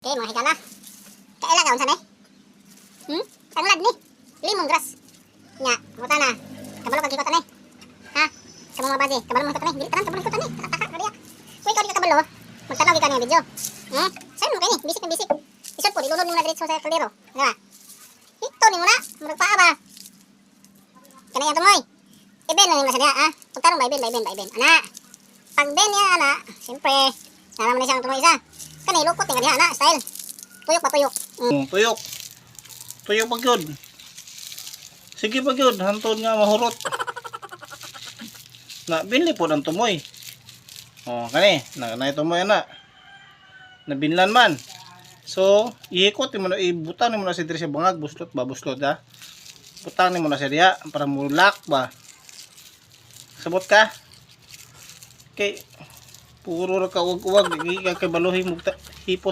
Okay, mga higala. Kaila ka unsa ni? Tanglad ni. Lemongrass. Nya, muta na. Kabalo kag ikot ani. Ha? Sa mga badi, kabalo mo ikot ani. Dili tanan kabalo ikot ani. Taka kadiya. Kuy ka di ka kabalo. Magtanaw gi ka ni video. Saan mo kay ni? Bisik na bisik. Isod po dilulod ni mo na diretso sa kaldero. Di ba? Ito ni mo na. Murag paa ba? Kana yan tumoy. Iben na ni mo sa diha, ha? Pagtarong ba iben. Ana. Pag ben ya ana, siyempre, naraman na siyang tumoy isa. Kani lukot ni kadiha ana, style. Tuyok pa tuyok. Tuyok. Tuyok pag yun. Sige pag yun, hantod nga mahurot. Na, binli po ng tumoy. Kani, na tumoy na. Nabinlan man. So, ihikot mo na, ibutang mo na si diri sa bangag, buslot ba, ha? Butang mo na siya diya, para mulak ba. Sabot ka? Okay, puro ka uwag-uwag, kay baluhin mo hipos.